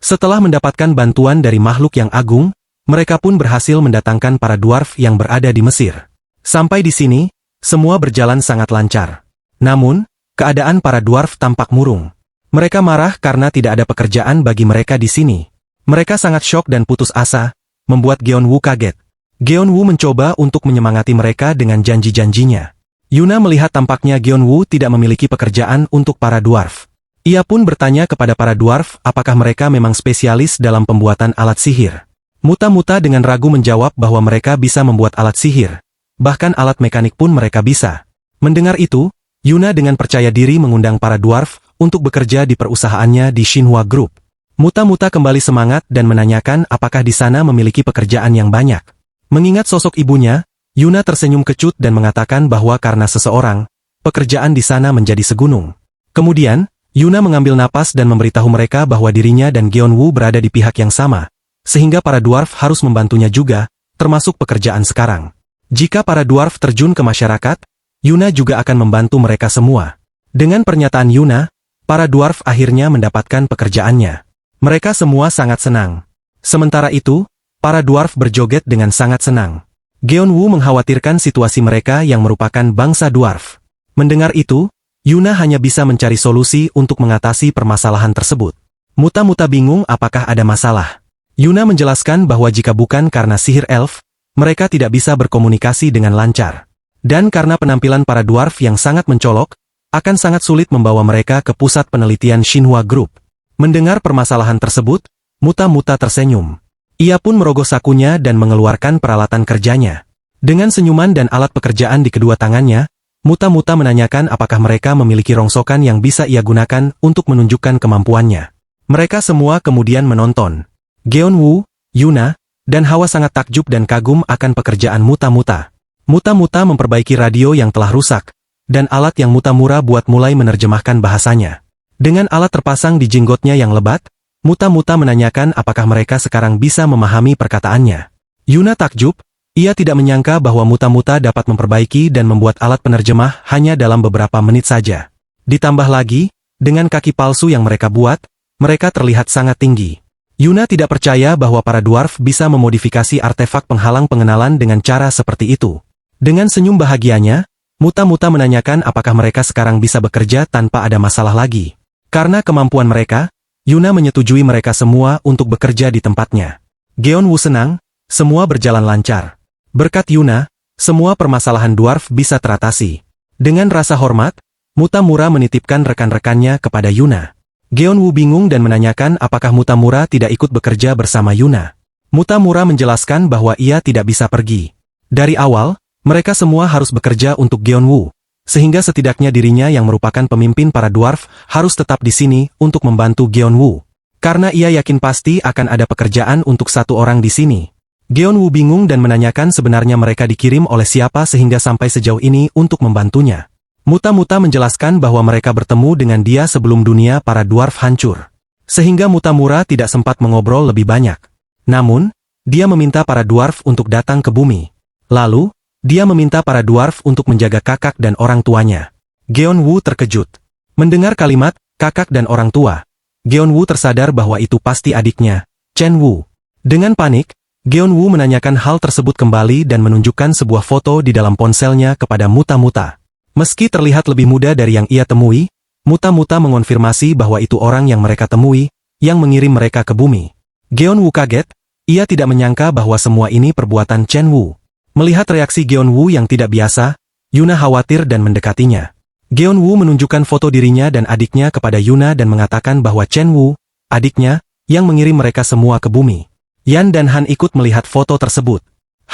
Setelah mendapatkan bantuan dari makhluk yang agung, mereka pun berhasil mendatangkan para dwarf yang berada di Mesir. Sampai di sini, semua berjalan sangat lancar. Namun, keadaan para dwarf tampak murung. Mereka marah karena tidak ada pekerjaan bagi mereka di sini. Mereka sangat syok dan putus asa, membuat Geonwoo kaget. Geonwoo mencoba untuk menyemangati mereka dengan janji-janjinya. Yuna melihat tampaknya Geonwoo tidak memiliki pekerjaan untuk para dwarf. Ia pun bertanya kepada para dwarf apakah mereka memang spesialis dalam pembuatan alat sihir. Muta-muta dengan ragu menjawab bahwa mereka bisa membuat alat sihir. Bahkan alat mekanik pun mereka bisa. Mendengar itu, Yuna dengan percaya diri mengundang para dwarf untuk bekerja di perusahaannya di Shinhwa Group. Muta-muta kembali semangat dan menanyakan apakah di sana memiliki pekerjaan yang banyak. Mengingat sosok ibunya, Yuna tersenyum kecut dan mengatakan bahwa karena seseorang, pekerjaan di sana menjadi segunung. Kemudian, Yuna mengambil napas dan memberitahu mereka bahwa dirinya dan Geonwoo berada di pihak yang sama, sehingga para dwarf harus membantunya juga, termasuk pekerjaan sekarang. Jika para dwarf terjun ke masyarakat, Yuna juga akan membantu mereka semua. Dengan pernyataan Yuna, para dwarf akhirnya mendapatkan pekerjaannya. Mereka semua sangat senang. Sementara itu, para dwarf berjoget dengan sangat senang. Geonwoo mengkhawatirkan situasi mereka yang merupakan bangsa dwarf. Mendengar itu, Yuna hanya bisa mencari solusi untuk mengatasi permasalahan tersebut. Muta-muta bingung apakah ada masalah. Yuna menjelaskan bahwa jika bukan karena sihir elf, mereka tidak bisa berkomunikasi dengan lancar. Dan karena penampilan para dwarf yang sangat mencolok, akan sangat sulit membawa mereka ke pusat penelitian Shinhwa Group. Mendengar permasalahan tersebut, Muta-muta tersenyum. Ia pun merogoh sakunya dan mengeluarkan peralatan kerjanya. Dengan senyuman dan alat pekerjaan di kedua tangannya, Muta-muta menanyakan apakah mereka memiliki rongsokan yang bisa ia gunakan untuk menunjukkan kemampuannya. Mereka semua kemudian menonton. Geonwoo, Yuna, dan Hawa sangat takjub dan kagum akan pekerjaan Muta-muta. Muta-muta memperbaiki radio yang telah rusak, dan alat yang Muta-mura buat mulai menerjemahkan bahasanya. Dengan alat terpasang di jenggotnya yang lebat, Muta-muta menanyakan apakah mereka sekarang bisa memahami perkataannya. Yuna takjub. Ia tidak menyangka bahwa Muta-muta dapat memperbaiki dan membuat alat penerjemah hanya dalam beberapa menit saja. Ditambah lagi, dengan kaki palsu yang mereka buat, mereka terlihat sangat tinggi. Yuna tidak percaya bahwa para dwarf bisa memodifikasi artefak penghalang pengenalan dengan cara seperti itu. Dengan senyum bahagianya, Muta-muta menanyakan apakah mereka sekarang bisa bekerja tanpa ada masalah lagi. Karena kemampuan mereka, Yuna menyetujui mereka semua untuk bekerja di tempatnya. Geonwoo senang, semua berjalan lancar. Berkat Yuna, semua permasalahan dwarf bisa teratasi. Dengan rasa hormat, Muta-mura menitipkan rekan-rekannya kepada Yuna. Geonwoo bingung dan menanyakan apakah Muta-mura tidak ikut bekerja bersama Yuna. Muta-mura menjelaskan bahwa ia tidak bisa pergi. Dari awal, mereka semua harus bekerja untuk Geonwoo, sehingga setidaknya dirinya yang merupakan pemimpin para dwarf harus tetap di sini untuk membantu Geonwoo. Karena ia yakin pasti akan ada pekerjaan untuk satu orang di sini. Geonwoo bingung dan menanyakan sebenarnya mereka dikirim oleh siapa sehingga sampai sejauh ini untuk membantunya. Muta-muta menjelaskan bahwa mereka bertemu dengan dia sebelum dunia para dwarf hancur. Sehingga Muta-mura tidak sempat mengobrol lebih banyak. Namun, dia meminta para dwarf untuk datang ke bumi. Lalu, dia meminta para dwarf untuk menjaga kakak dan orang tuanya. Geonwoo terkejut. Mendengar kalimat, kakak dan orang tua, Geonwoo tersadar bahwa itu pasti adiknya, Chenwoo. Dengan panik, Geonwoo menanyakan hal tersebut kembali dan menunjukkan sebuah foto di dalam ponselnya kepada Muta-muta. Meski terlihat lebih muda dari yang ia temui, Muta-muta mengonfirmasi bahwa itu orang yang mereka temui, yang mengirim mereka ke bumi. Geonwoo kaget, ia tidak menyangka bahwa semua ini perbuatan Chenwoo. Melihat reaksi Geonwoo yang tidak biasa, Yuna khawatir dan mendekatinya. Geonwoo menunjukkan foto dirinya dan adiknya kepada Yuna dan mengatakan bahwa Chenwoo, adiknya, yang mengirim mereka semua ke bumi. Yan dan Han ikut melihat foto tersebut.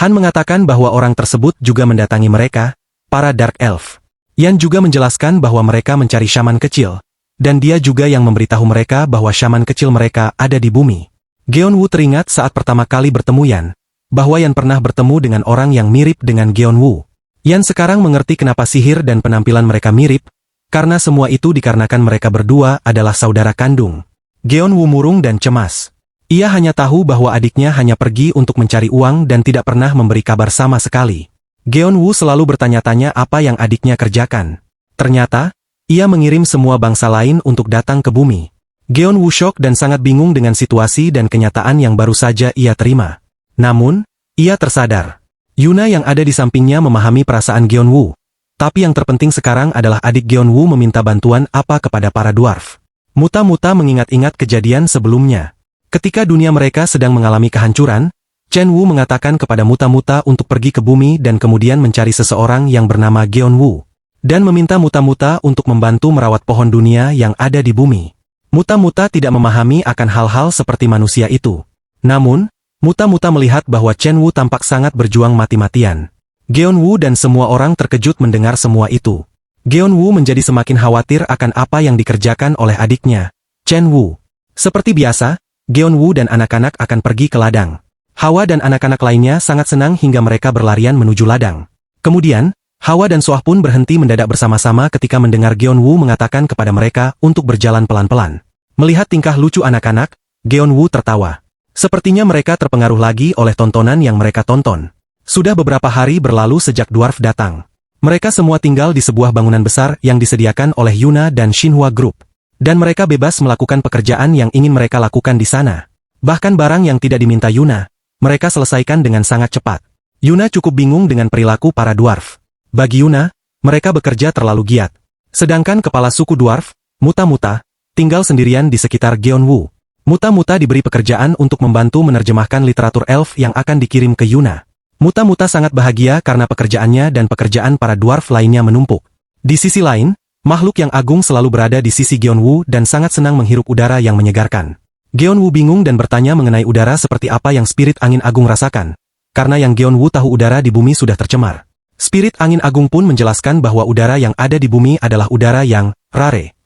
Han mengatakan bahwa orang tersebut juga mendatangi mereka, para Dark Elf. Yan juga menjelaskan bahwa mereka mencari shaman kecil, dan dia juga yang memberitahu mereka bahwa shaman kecil mereka ada di bumi. Geonwoo teringat saat pertama kali bertemu Yan, bahwa Yan pernah bertemu dengan orang yang mirip dengan Geonwoo. Yan sekarang mengerti kenapa sihir dan penampilan mereka mirip, karena semua itu dikarenakan mereka berdua adalah saudara kandung. Geonwoo murung dan cemas. Ia hanya tahu bahwa adiknya hanya pergi untuk mencari uang dan tidak pernah memberi kabar sama sekali. Geonwoo selalu bertanya-tanya apa yang adiknya kerjakan. Ternyata, ia mengirim semua bangsa lain untuk datang ke bumi. Geon Woo syok dan sangat bingung dengan situasi dan kenyataan yang baru saja ia terima. Namun, ia tersadar. Yuna yang ada di sampingnya memahami perasaan Geon Woo. Tapi yang terpenting sekarang adalah adik Geon Woo meminta bantuan apa kepada para dwarf. Muta-muta mengingat-ingat kejadian sebelumnya. Ketika dunia mereka sedang mengalami kehancuran, Chen Wu mengatakan kepada Muta-muta untuk pergi ke bumi dan kemudian mencari seseorang yang bernama Geon Woo. Dan meminta Muta-muta untuk membantu merawat pohon dunia yang ada di bumi. Muta-muta tidak memahami akan hal-hal seperti manusia itu. Namun, Muta-muta melihat bahwa Chen Wu tampak sangat berjuang mati-matian. Geon Woo dan semua orang terkejut mendengar semua itu. Geon Woo menjadi semakin khawatir akan apa yang dikerjakan oleh adiknya, Chen Wu. Seperti biasa, Geon Woo dan anak-anak akan pergi ke ladang. Hawa dan anak-anak lainnya sangat senang hingga mereka berlarian menuju ladang. Kemudian, Hawa dan Soah pun berhenti mendadak bersama-sama ketika mendengar Geon Woo mengatakan kepada mereka untuk berjalan pelan-pelan. Melihat tingkah lucu anak-anak, Geon Woo tertawa. Sepertinya mereka terpengaruh lagi oleh tontonan yang mereka tonton. Sudah beberapa hari berlalu sejak dwarf datang. Mereka semua tinggal di sebuah bangunan besar yang disediakan oleh Yuna dan Shinhua Group. Dan mereka bebas melakukan pekerjaan yang ingin mereka lakukan di sana. Bahkan barang yang tidak diminta Yuna, mereka selesaikan dengan sangat cepat. Yuna cukup bingung dengan perilaku para dwarf. Bagi Yuna, mereka bekerja terlalu giat. Sedangkan kepala suku dwarf, Muta-muta, tinggal sendirian di sekitar Geon Woo. Muta-muta diberi pekerjaan untuk membantu menerjemahkan literatur elf yang akan dikirim ke Yuna. Muta-muta sangat bahagia karena pekerjaannya dan pekerjaan para dwarf lainnya menumpuk. Di sisi lain, makhluk yang agung selalu berada di sisi Geon Woo dan sangat senang menghirup udara yang menyegarkan. Geon Woo bingung dan bertanya mengenai udara seperti apa yang spirit angin agung rasakan. Karena yang Geon Woo tahu udara di bumi sudah tercemar. Spirit angin agung pun menjelaskan bahwa udara yang ada di bumi adalah udara yang rare.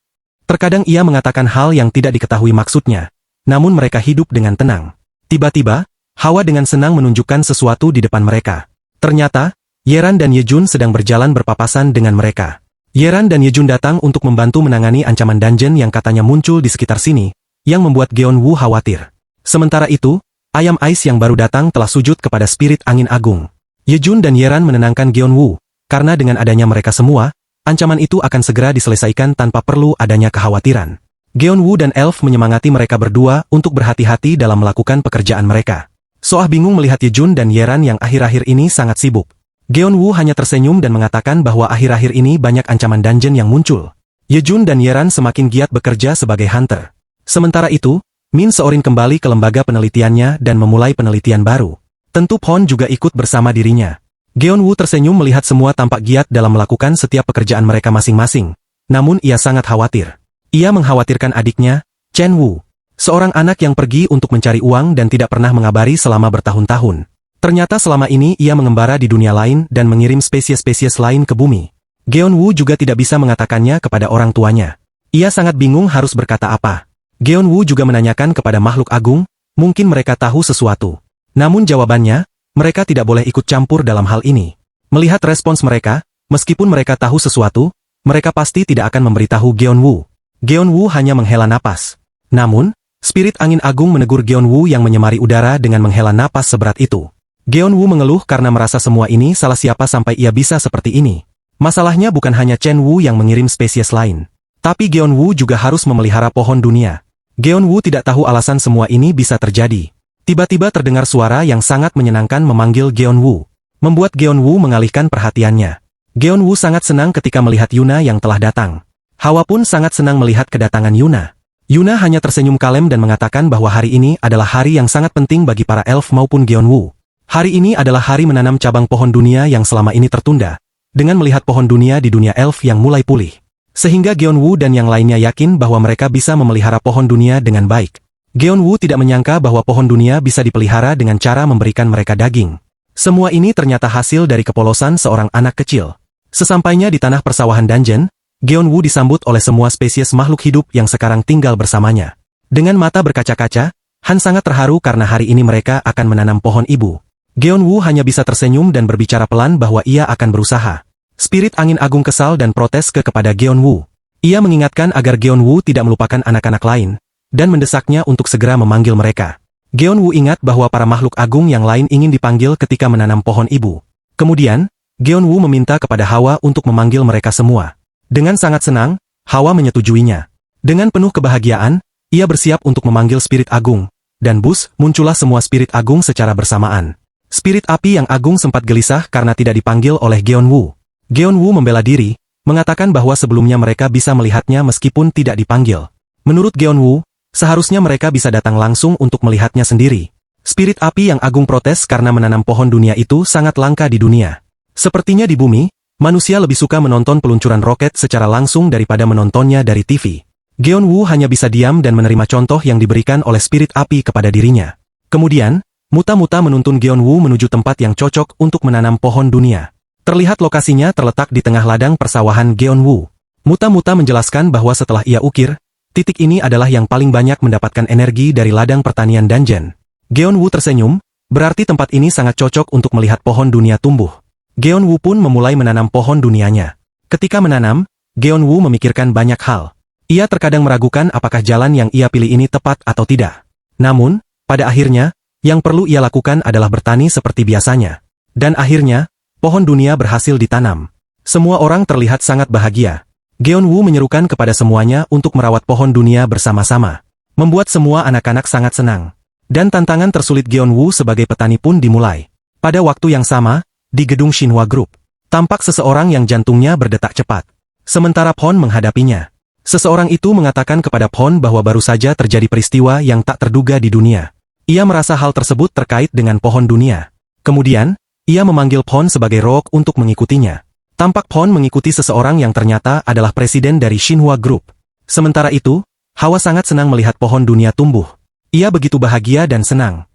Terkadang ia mengatakan hal yang tidak diketahui maksudnya. Namun mereka hidup dengan tenang. Tiba-tiba, Hawa dengan senang menunjukkan sesuatu di depan mereka. Ternyata, Yeran dan Yejun sedang berjalan berpapasan dengan mereka. Yeran dan Yejun datang untuk membantu menangani ancaman dungeon yang katanya muncul di sekitar sini, yang membuat Geon Woo khawatir. Sementara itu, ayam ais yang baru datang telah sujud kepada spirit angin agung. Yejun dan Yeran menenangkan Geon Woo, karena dengan adanya mereka semua, ancaman itu akan segera diselesaikan tanpa perlu adanya kekhawatiran. Geon Woo dan Elf menyemangati mereka berdua untuk berhati-hati dalam melakukan pekerjaan mereka. Soah bingung melihat Yejun dan Yeran yang akhir-akhir ini sangat sibuk. Geon Woo hanya tersenyum dan mengatakan bahwa akhir-akhir ini banyak ancaman dungeon yang muncul. Yejun dan Yeran semakin giat bekerja sebagai hunter. Sementara itu, Min Seorin kembali ke lembaga penelitiannya dan memulai penelitian baru. Tentu Hon juga ikut bersama dirinya. Geon Woo tersenyum melihat semua tampak giat dalam melakukan setiap pekerjaan mereka masing-masing. Namun ia sangat khawatir. Ia mengkhawatirkan adiknya, Chen Wu. Seorang anak yang pergi untuk mencari uang dan tidak pernah mengabari selama bertahun-tahun. Ternyata selama ini ia mengembara di dunia lain dan mengirim spesies-spesies lain ke bumi. Geon Woo juga tidak bisa mengatakannya kepada orang tuanya. Ia sangat bingung harus berkata apa. Geon Woo juga menanyakan kepada makhluk agung, mungkin mereka tahu sesuatu. Namun jawabannya, mereka tidak boleh ikut campur dalam hal ini. Melihat respons mereka, meskipun mereka tahu sesuatu, mereka pasti tidak akan memberitahu Geon Woo. Geon Woo hanya menghela napas. Namun, spirit angin agung menegur Geon Woo yang menyemari udara dengan menghela napas seberat itu. Geon Woo mengeluh karena merasa semua ini salah siapa sampai ia bisa seperti ini. Masalahnya bukan hanya Chen Wu yang mengirim spesies lain. Tapi Geon Woo juga harus memelihara pohon dunia. Geon Woo tidak tahu alasan semua ini bisa terjadi. Tiba-tiba terdengar suara yang sangat menyenangkan memanggil Geon Woo. Membuat Geon Woo mengalihkan perhatiannya. Geon Woo sangat senang ketika melihat Yuna yang telah datang. Hawa pun sangat senang melihat kedatangan Yuna. Yuna hanya tersenyum kalem dan mengatakan bahwa hari ini adalah hari yang sangat penting bagi para elf maupun Geon Woo. Hari ini adalah hari menanam cabang pohon dunia yang selama ini tertunda. Dengan melihat pohon dunia di dunia elf yang mulai pulih. Sehingga Geon Woo dan yang lainnya yakin bahwa mereka bisa memelihara pohon dunia dengan baik. Geon Woo tidak menyangka bahwa pohon dunia bisa dipelihara dengan cara memberikan mereka daging. Semua ini ternyata hasil dari kepolosan seorang anak kecil. Sesampainya di tanah persawahan dungeon, Geon Woo disambut oleh semua spesies makhluk hidup yang sekarang tinggal bersamanya. Dengan mata berkaca-kaca, Han sangat terharu karena hari ini mereka akan menanam pohon ibu. Geon Woo hanya bisa tersenyum dan berbicara pelan bahwa ia akan berusaha. Spirit angin agung kesal dan protes kepada Geon Woo. Ia mengingatkan agar Geon Woo tidak melupakan anak-anak lain, dan mendesaknya untuk segera memanggil mereka. Geon Woo ingat bahwa para makhluk agung yang lain ingin dipanggil ketika menanam pohon ibu. Kemudian, Geon Woo meminta kepada Hawa untuk memanggil mereka semua. Dengan sangat senang, Hawa menyetujuinya. Dengan penuh kebahagiaan, ia bersiap untuk memanggil spirit agung, dan bus, muncullah semua spirit agung secara bersamaan. Spirit api yang agung sempat gelisah karena tidak dipanggil oleh Geonwoo. Geonwoo membela diri, mengatakan bahwa sebelumnya mereka bisa melihatnya meskipun tidak dipanggil. Menurut Geonwoo, seharusnya mereka bisa datang langsung untuk melihatnya sendiri. Spirit api yang agung protes karena menanam pohon dunia itu sangat langka di dunia. Sepertinya di bumi, manusia lebih suka menonton peluncuran roket secara langsung daripada menontonnya dari TV. Geonwoo hanya bisa diam dan menerima contoh yang diberikan oleh spirit api kepada dirinya. Kemudian, Muta-Muta menuntun Geonwoo menuju tempat yang cocok untuk menanam pohon dunia. Terlihat lokasinya terletak di tengah ladang persawahan Geonwoo. Muta-Muta menjelaskan bahwa setelah ia ukir, titik ini adalah yang paling banyak mendapatkan energi dari ladang pertanian dungeon. Geonwoo tersenyum, berarti tempat ini sangat cocok untuk melihat pohon dunia tumbuh. Geonwoo pun memulai menanam pohon dunianya. Ketika menanam, Geonwoo memikirkan banyak hal. Ia terkadang meragukan apakah jalan yang ia pilih ini tepat atau tidak. Namun, pada akhirnya, yang perlu ia lakukan adalah bertani seperti biasanya. Dan akhirnya, pohon dunia berhasil ditanam. Semua orang terlihat sangat bahagia. Geonwoo menyerukan kepada semuanya untuk merawat pohon dunia bersama-sama. Membuat semua anak-anak sangat senang. Dan tantangan tersulit Geonwoo sebagai petani pun dimulai. Pada waktu yang sama, di gedung Shinhwa Group, tampak seseorang yang jantungnya berdetak cepat. Sementara Phon menghadapinya. Seseorang itu mengatakan kepada Phon bahwa baru saja terjadi peristiwa yang tak terduga di dunia. Ia merasa hal tersebut terkait dengan pohon dunia. Kemudian, ia memanggil Phon sebagai Rook untuk mengikutinya. Tampak Phon mengikuti seseorang yang ternyata adalah presiden dari Shinhwa Group. Sementara itu, Hawa sangat senang melihat pohon dunia tumbuh. Ia begitu bahagia dan senang.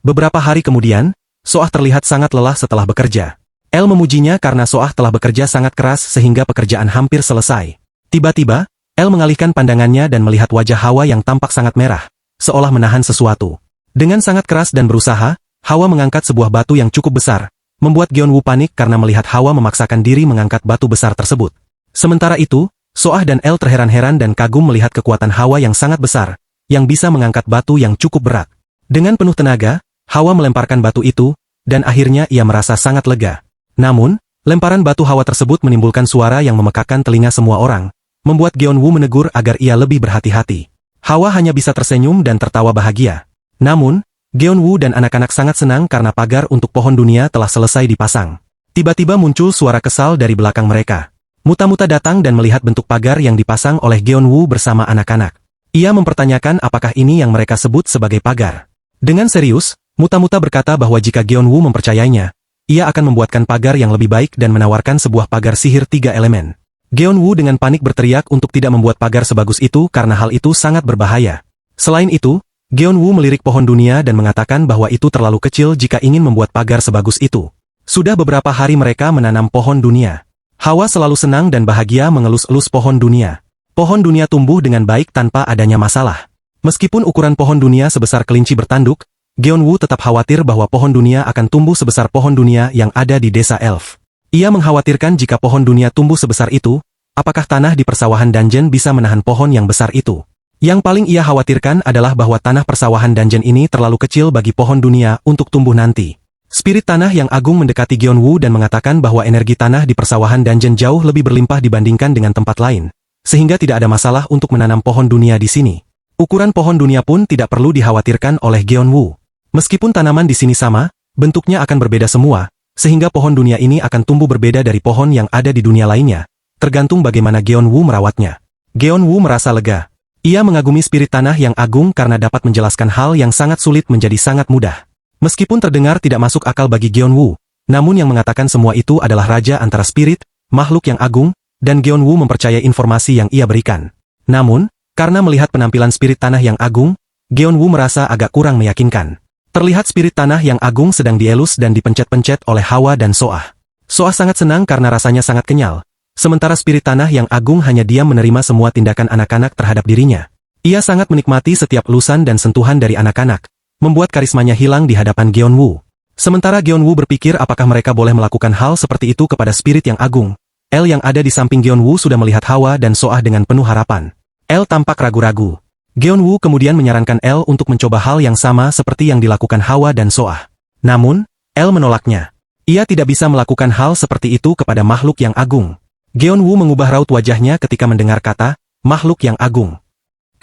Beberapa hari kemudian, Soah terlihat sangat lelah setelah bekerja. El memujinya karena Soah telah bekerja sangat keras sehingga pekerjaan hampir selesai. Tiba-tiba, El mengalihkan pandangannya dan melihat wajah Hawa yang tampak sangat merah, seolah menahan sesuatu. Dengan sangat keras dan berusaha, Hawa mengangkat sebuah batu yang cukup besar, membuat Geonwoo panik karena melihat Hawa memaksakan diri mengangkat batu besar tersebut. Sementara itu, Soah dan El terheran-heran dan kagum melihat kekuatan Hawa yang sangat besar, yang bisa mengangkat batu yang cukup berat. Dengan penuh tenaga, Hawa melemparkan batu itu, dan akhirnya ia merasa sangat lega. Namun, lemparan batu Hawa tersebut menimbulkan suara yang memekakkan telinga semua orang, membuat Geonwoo menegur agar ia lebih berhati-hati. Hawa hanya bisa tersenyum dan tertawa bahagia. Namun, Geonwoo dan anak-anak sangat senang karena pagar untuk pohon dunia telah selesai dipasang. Tiba-tiba muncul suara kesal dari belakang mereka. Muta-Muta datang dan melihat bentuk pagar yang dipasang oleh Geonwoo bersama anak-anak. Ia mempertanyakan apakah ini yang mereka sebut sebagai pagar. Dengan serius, Muta-Muta berkata bahwa jika Geonwoo mempercayainya, ia akan membuatkan pagar yang lebih baik dan menawarkan sebuah pagar sihir 3 elemen. Geonwoo dengan panik berteriak untuk tidak membuat pagar sebagus itu karena hal itu sangat berbahaya. Selain itu, Geonwoo melirik pohon dunia dan mengatakan bahwa itu terlalu kecil jika ingin membuat pagar sebagus itu. Sudah beberapa hari mereka menanam pohon dunia. Hawa selalu senang dan bahagia mengelus-elus pohon dunia. Pohon dunia tumbuh dengan baik tanpa adanya masalah. Meskipun ukuran pohon dunia sebesar kelinci bertanduk, Geonwoo tetap khawatir bahwa pohon dunia akan tumbuh sebesar pohon dunia yang ada di desa Elf. Ia mengkhawatirkan jika pohon dunia tumbuh sebesar itu, apakah tanah di persawahan dungeon bisa menahan pohon yang besar itu. Yang paling ia khawatirkan adalah bahwa tanah persawahan dungeon ini terlalu kecil bagi pohon dunia untuk tumbuh nanti. Spirit tanah yang agung mendekati Geonwoo dan mengatakan bahwa energi tanah di persawahan dungeon jauh lebih berlimpah dibandingkan dengan tempat lain, sehingga tidak ada masalah untuk menanam pohon dunia di sini. Ukuran pohon dunia pun tidak perlu dikhawatirkan oleh Geonwoo. Meskipun tanaman di sini sama, bentuknya akan berbeda semua, sehingga pohon dunia ini akan tumbuh berbeda dari pohon yang ada di dunia lainnya, tergantung bagaimana Geonwoo merawatnya. Geonwoo merasa lega. Ia mengagumi spirit tanah yang agung karena dapat menjelaskan hal yang sangat sulit menjadi sangat mudah. Meskipun terdengar tidak masuk akal bagi Geonwoo, namun yang mengatakan semua itu adalah raja antara spirit, makhluk yang agung, dan Geonwoo mempercayai informasi yang ia berikan. Namun, karena melihat penampilan spirit tanah yang agung, Geonwoo merasa agak kurang meyakinkan. Terlihat spirit tanah yang agung sedang dielus dan dipencet-pencet oleh Hawa dan Soah. Soah sangat senang karena rasanya sangat kenyal, sementara spirit tanah yang agung hanya diam menerima semua tindakan anak-anak terhadap dirinya. Ia sangat menikmati setiap elusan dan sentuhan dari anak-anak, membuat karismanya hilang di hadapan Geonwoo. Sementara Geonwoo berpikir apakah mereka boleh melakukan hal seperti itu kepada spirit yang agung. El yang ada di samping Geonwoo sudah melihat Hawa dan Soah dengan penuh harapan. El tampak ragu-ragu. Geonwoo kemudian menyarankan El untuk mencoba hal yang sama seperti yang dilakukan Hawa dan Soah. Namun, El menolaknya. Ia tidak bisa melakukan hal seperti itu kepada makhluk yang agung. Geonwoo mengubah raut wajahnya ketika mendengar kata, makhluk yang agung.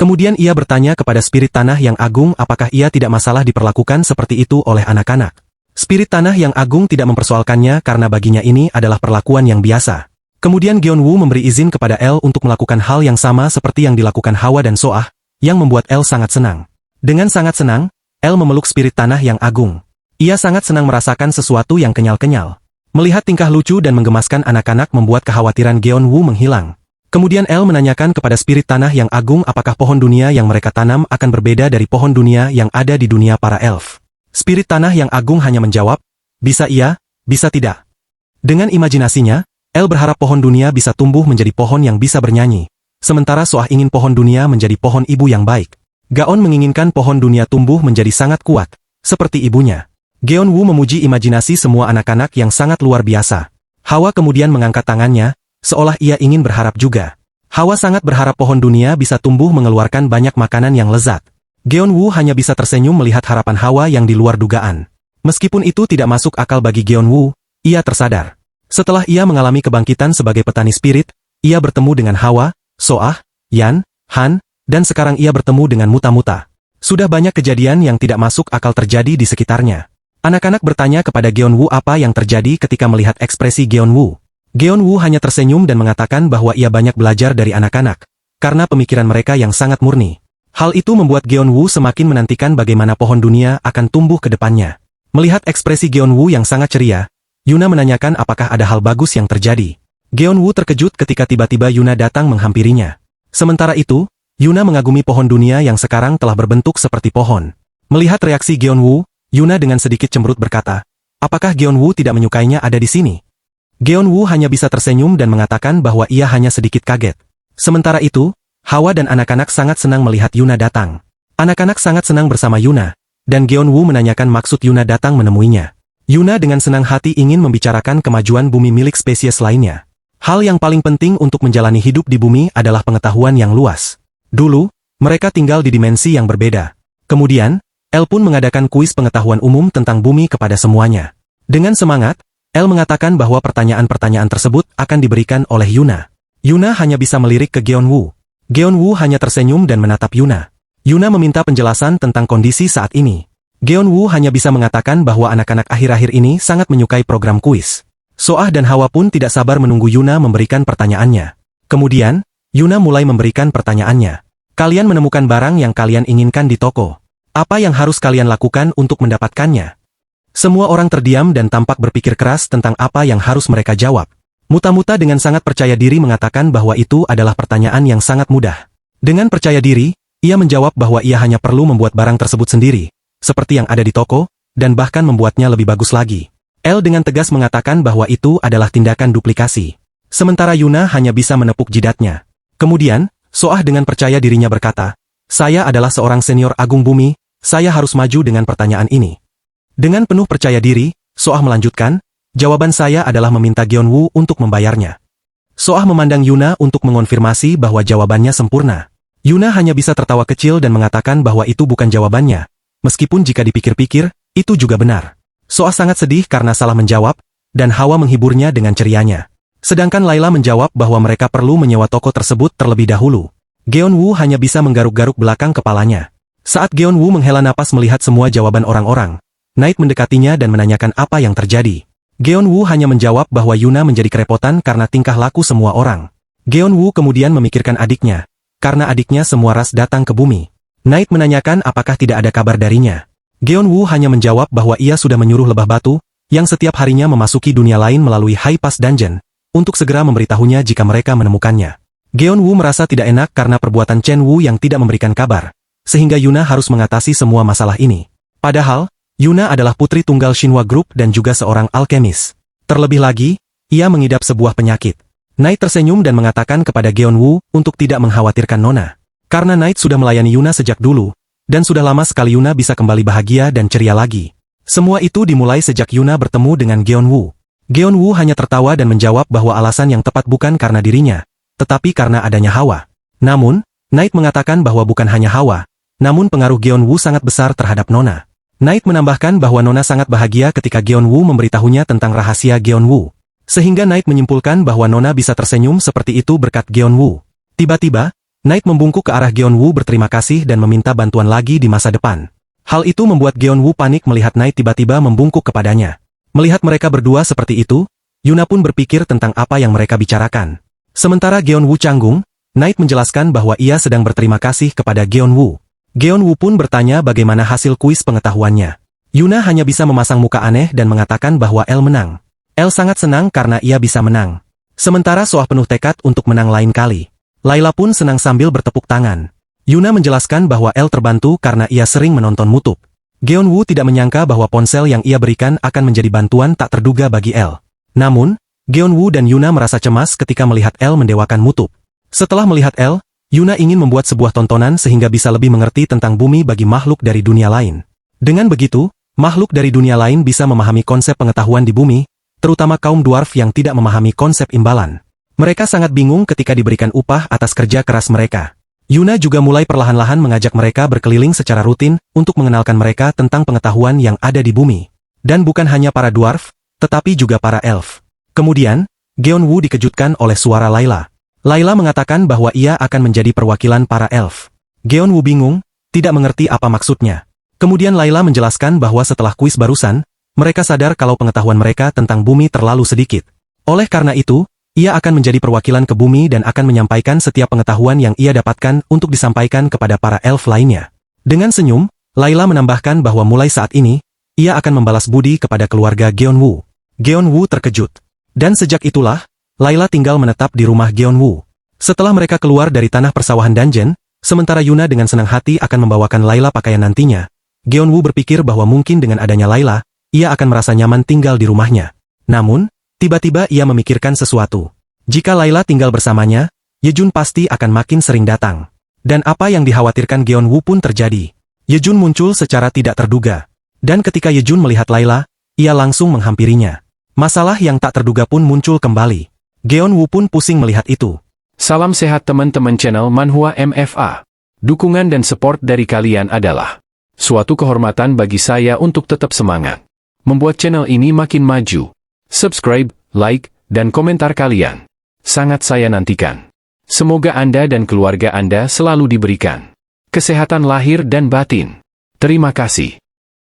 Kemudian ia bertanya kepada spirit tanah yang agung apakah ia tidak masalah diperlakukan seperti itu oleh anak-anak. Spirit tanah yang agung tidak mempersoalkannya karena baginya ini adalah perlakuan yang biasa. Kemudian Gyeonwoo memberi izin kepada El untuk melakukan hal yang sama seperti yang dilakukan Hawa dan Soah, yang membuat El sangat senang. Dengan sangat senang, El memeluk spirit tanah yang agung. Ia sangat senang merasakan sesuatu yang kenyal-kenyal. Melihat tingkah lucu dan menggemaskan anak-anak membuat kekhawatiran Gyeonwoo menghilang. Kemudian El menanyakan kepada spirit tanah yang agung apakah pohon dunia yang mereka tanam akan berbeda dari pohon dunia yang ada di dunia para elf. Spirit tanah yang agung hanya menjawab, bisa iya, bisa tidak. Dengan imajinasinya, El berharap pohon dunia bisa tumbuh menjadi pohon yang bisa bernyanyi. Sementara Soah ingin pohon dunia menjadi pohon ibu yang baik. Gaon menginginkan pohon dunia tumbuh menjadi sangat kuat, seperti ibunya. Gyeonwoo memuji imajinasi semua anak-anak yang sangat luar biasa. Hawa kemudian mengangkat tangannya, seolah ia ingin berharap juga. Hawa sangat berharap pohon dunia bisa tumbuh mengeluarkan banyak makanan yang lezat. Gyeonwoo hanya bisa tersenyum melihat harapan Hawa yang di luar dugaan. Meskipun itu tidak masuk akal bagi Gyeonwoo, ia tersadar. Setelah ia mengalami kebangkitan sebagai petani spirit, ia bertemu dengan Hawa, Soah, Yan, Han, dan sekarang ia bertemu dengan Muta-Muta. Sudah banyak kejadian yang tidak masuk akal terjadi di sekitarnya. Anak-anak bertanya kepada Gyeonwoo apa yang terjadi ketika melihat ekspresi Gyeonwoo. Gyeonwoo hanya tersenyum dan mengatakan bahwa ia banyak belajar dari anak-anak, karena pemikiran mereka yang sangat murni. Hal itu membuat Gyeonwoo semakin menantikan bagaimana pohon dunia akan tumbuh ke depannya. Melihat ekspresi Gyeonwoo yang sangat ceria, Yuna menanyakan apakah ada hal bagus yang terjadi. Gyeonwoo terkejut ketika tiba-tiba Yuna datang menghampirinya. Sementara itu, Yuna mengagumi pohon dunia yang sekarang telah berbentuk seperti pohon. Melihat reaksi Gyeonwoo, Yuna dengan sedikit cemberut berkata, apakah Gyeonwoo tidak menyukainya ada di sini? Gyeonwoo hanya bisa tersenyum dan mengatakan bahwa ia hanya sedikit kaget. Sementara itu, Hawa dan anak-anak sangat senang melihat Yuna datang. Anak-anak sangat senang bersama Yuna, dan Gyeonwoo menanyakan maksud Yuna datang menemuinya. Yuna dengan senang hati ingin membicarakan kemajuan bumi milik spesies lainnya. Hal yang paling penting untuk menjalani hidup di bumi adalah pengetahuan yang luas. Dulu, mereka tinggal di dimensi yang berbeda. Kemudian, El pun mengadakan kuis pengetahuan umum tentang bumi kepada semuanya. Dengan semangat, El mengatakan bahwa pertanyaan-pertanyaan tersebut akan diberikan oleh Yuna. Yuna hanya bisa melirik ke Gyeonwoo. Gyeonwoo hanya tersenyum dan menatap Yuna. Yuna meminta penjelasan tentang kondisi saat ini. Gyeonwoo hanya bisa mengatakan bahwa anak-anak akhir-akhir ini sangat menyukai program kuis. Soah dan Hawa pun tidak sabar menunggu Yuna memberikan pertanyaannya. Kemudian, Yuna mulai memberikan pertanyaannya. Kalian menemukan barang yang kalian inginkan di toko. Apa yang harus kalian lakukan untuk mendapatkannya? Semua orang terdiam dan tampak berpikir keras tentang apa yang harus mereka jawab. Muta-Muta dengan sangat percaya diri mengatakan bahwa itu adalah pertanyaan yang sangat mudah. Dengan percaya diri, ia menjawab bahwa ia hanya perlu membuat barang tersebut sendiri, seperti yang ada di toko, dan bahkan membuatnya lebih bagus lagi. El dengan tegas mengatakan bahwa itu adalah tindakan duplikasi. Sementara Yuna hanya bisa menepuk jidatnya. Kemudian, Soah dengan percaya dirinya berkata, saya adalah seorang senior agung bumi, saya harus maju dengan pertanyaan ini. Dengan penuh percaya diri, Soah melanjutkan, jawaban saya adalah meminta Gyeonwoo untuk membayarnya. Soah memandang Yuna untuk mengonfirmasi bahwa jawabannya sempurna. Yuna hanya bisa tertawa kecil dan mengatakan bahwa itu bukan jawabannya. Meskipun jika dipikir-pikir, itu juga benar. Soah sangat sedih karena salah menjawab, dan Hawa menghiburnya dengan cerianya. Sedangkan Layla menjawab bahwa mereka perlu menyewa toko tersebut terlebih dahulu. Gyeonwoo hanya bisa menggaruk-garuk belakang kepalanya. Saat Gyeonwoo menghela napas melihat semua jawaban orang-orang, Knight mendekatinya dan menanyakan apa yang terjadi. Gyeonwoo hanya menjawab bahwa Yuna menjadi kerepotan karena tingkah laku semua orang. Gyeonwoo kemudian memikirkan adiknya, karena adiknya semua ras datang ke bumi. Knight menanyakan apakah tidak ada kabar darinya. Gyeonwoo hanya menjawab bahwa ia sudah menyuruh lebah batu, yang setiap harinya memasuki dunia lain melalui High Pass Dungeon, untuk segera memberitahunya jika mereka menemukannya. Gyeonwoo merasa tidak enak karena perbuatan Chen Wu yang tidak memberikan kabar, sehingga Yuna harus mengatasi semua masalah ini. Padahal, Yuna adalah putri tunggal Shinhwa Group dan juga seorang alkemis. Terlebih lagi, ia mengidap sebuah penyakit. Knight tersenyum dan mengatakan kepada Gyeonwoo untuk tidak mengkhawatirkan Nona. Karena Knight sudah melayani Yuna sejak dulu, dan sudah lama sekali Yuna bisa kembali bahagia dan ceria lagi. Semua itu dimulai sejak Yuna bertemu dengan Gyeonwoo. Gyeonwoo hanya tertawa dan menjawab bahwa alasan yang tepat bukan karena dirinya, tetapi karena adanya Hawa. Namun, Knight mengatakan bahwa bukan hanya Hawa, namun pengaruh Gyeonwoo sangat besar terhadap Nona. Knight menambahkan bahwa Nona sangat bahagia ketika Gyeonwoo memberitahunya tentang rahasia Gyeonwoo. Sehingga Knight menyimpulkan bahwa Nona bisa tersenyum seperti itu berkat Gyeonwoo. Tiba-tiba, Knight membungkuk ke arah Geonwoo berterima kasih dan meminta bantuan lagi di masa depan. Hal itu membuat Geonwoo panik melihat Knight tiba-tiba membungkuk kepadanya. Melihat mereka berdua seperti itu, Yuna pun berpikir tentang apa yang mereka bicarakan. Sementara Geonwoo canggung, Knight menjelaskan bahwa ia sedang berterima kasih kepada Geonwoo. Geonwoo pun bertanya bagaimana hasil kuis pengetahuannya. Yuna hanya bisa memasang muka aneh dan mengatakan bahwa Elle menang. Elle sangat senang karena ia bisa menang. Sementara Soah penuh tekad untuk menang lain kali. Layla pun senang sambil bertepuk tangan. Yuna menjelaskan bahwa Elle terbantu karena ia sering menonton Mutub. Geonwoo tidak menyangka bahwa ponsel yang ia berikan akan menjadi bantuan tak terduga bagi Elle. Namun, Geonwoo dan Yuna merasa cemas ketika melihat Elle mendewakan Mutub. Setelah melihat Elle, Yuna ingin membuat sebuah tontonan sehingga bisa lebih mengerti tentang bumi bagi makhluk dari dunia lain. Dengan begitu, makhluk dari dunia lain bisa memahami konsep pengetahuan di bumi, terutama kaum dwarf yang tidak memahami konsep imbalan. Mereka sangat bingung ketika diberikan upah atas kerja keras mereka. Yuna juga mulai perlahan-lahan mengajak mereka berkeliling secara rutin untuk mengenalkan mereka tentang pengetahuan yang ada di bumi. Dan bukan hanya para dwarf, tetapi juga para elf. Kemudian, Geonwoo dikejutkan oleh suara Layla. Layla mengatakan bahwa ia akan menjadi perwakilan para elf. Geonwoo bingung, tidak mengerti apa maksudnya. Kemudian Layla menjelaskan bahwa setelah kuis barusan, mereka sadar kalau pengetahuan mereka tentang bumi terlalu sedikit. Oleh karena itu, ia akan menjadi perwakilan ke bumi dan akan menyampaikan setiap pengetahuan yang ia dapatkan untuk disampaikan kepada para elf lainnya. Dengan senyum, Layla menambahkan bahwa mulai saat ini, ia akan membalas budi kepada keluarga Geonwoo. Geonwoo terkejut. Dan sejak itulah, Layla tinggal menetap di rumah Geonwoo. Setelah mereka keluar dari tanah persawahan dungeon, sementara Yuna dengan senang hati akan membawakan Layla pakaian nantinya, Geonwoo berpikir bahwa mungkin dengan adanya Layla, ia akan merasa nyaman tinggal di rumahnya. Namun, tiba-tiba ia memikirkan sesuatu. Jika Layla tinggal bersamanya, Yejun pasti akan makin sering datang. Dan apa yang dikhawatirkan Geonwoo pun terjadi. Yejun muncul secara tidak terduga. Dan ketika Yejun melihat Layla, ia langsung menghampirinya. Masalah yang tak terduga pun muncul kembali. Geonwoo pun pusing melihat itu. Salam sehat teman-teman channel Manhwa MFA. Dukungan dan support dari kalian adalah suatu kehormatan bagi saya untuk tetap semangat membuat channel ini makin maju. Subscribe, like, dan komentar kalian. Sangat saya nantikan. Semoga Anda dan keluarga Anda selalu diberikan kesehatan lahir dan batin. Terima kasih.